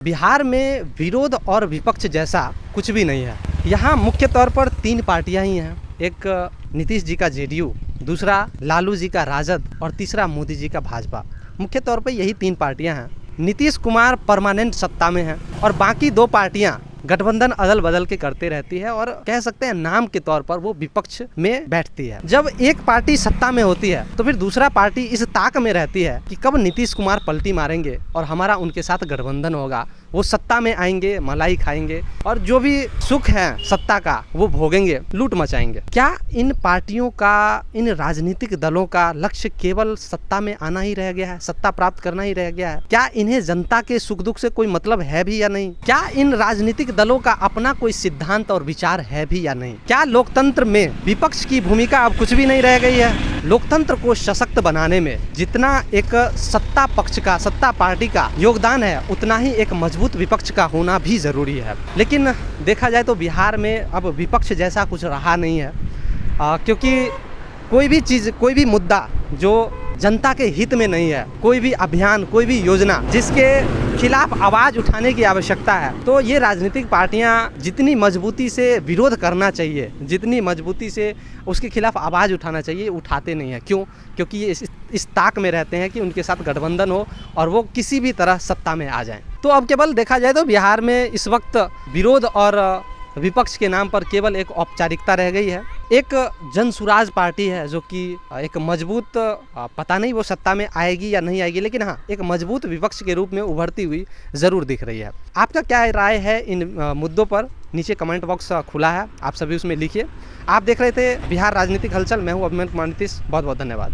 बिहार में विरोध और विपक्ष जैसा कुछ भी नहीं है। यहाँ मुख्य तौर पर तीन पार्टियां ही हैं। एक नीतीश जी का जेडीयू, दूसरा लालू जी का राजद और तीसरा मोदी जी का भाजपा। मुख्य तौर पर यही तीन पार्टियां हैं। नीतीश कुमार परमानेंट सत्ता में हैं और बाकी दो पार्टियां गठबंधन अदल बदल के करते रहती है और कह सकते हैं नाम के तौर पर वो विपक्ष में बैठती है। जब एक पार्टी सत्ता में होती है तो फिर दूसरा पार्टी इस ताक में रहती है कि कब नीतीश कुमार पलटी मारेंगे और हमारा उनके साथ गठबंधन होगा, वो सत्ता में आएंगे, मलाई खाएंगे और जो भी सुख है सत्ता का वो भोगेंगे, लूट मचाएंगे। क्या इन पार्टियों का, इन राजनीतिक दलों का लक्ष्य केवल सत्ता में आना ही रह गया है, सत्ता प्राप्त करना ही रह गया है? क्या इन्हें जनता के सुख दुख से कोई मतलब है भी या नहीं? क्या इन राजनीतिक दलों का अपना कोई सिद्धांत और विचार है भी या नहीं? क्या लोकतंत्र में विपक्ष की भूमिका अब कुछ भी नहीं रह गई है? लोकतंत्र को सशक्त बनाने में जितना एक सत्ता पक्ष का, सत्ता पार्टी का योगदान है, उतना ही एक मजबूत विपक्ष का होना भी जरूरी है। लेकिन देखा जाए तो बिहार में अब विपक्ष जैसा कुछ रहा नहीं है, क्योंकि कोई भी चीज़, कोई भी मुद्दा जो जनता के हित में नहीं है, कोई भी अभियान, कोई भी योजना जिसके खिलाफ आवाज़ उठाने की आवश्यकता है, तो ये राजनीतिक पार्टियां जितनी मजबूती से विरोध करना चाहिए, जितनी मजबूती से उसके खिलाफ आवाज़ उठाना चाहिए, उठाते नहीं हैं। क्यों? क्योंकि ये इस ताक में रहते हैं कि उनके साथ गठबंधन हो और वो किसी भी तरह सत्ता में आ जाएं। तो अब केवल देखा जाए तो बिहार में इस वक्त विरोध और विपक्ष के नाम पर केवल एक औपचारिकता रह गई है। एक जनसुराज पार्टी है जो कि एक मजबूत, पता नहीं वो सत्ता में आएगी या नहीं आएगी, लेकिन हाँ, एक मजबूत विपक्ष के रूप में उभरती हुई ज़रूर दिख रही है। आपका क्या राय है इन मुद्दों पर? नीचे कमेंट बॉक्स खुला है, आप सभी उसमें लिखिए। आप देख रहे थे बिहार राजनीतिक हलचल। मैं हूँ अभिमन्यु कुमार नीतीश। बहुत बहुत धन्यवाद।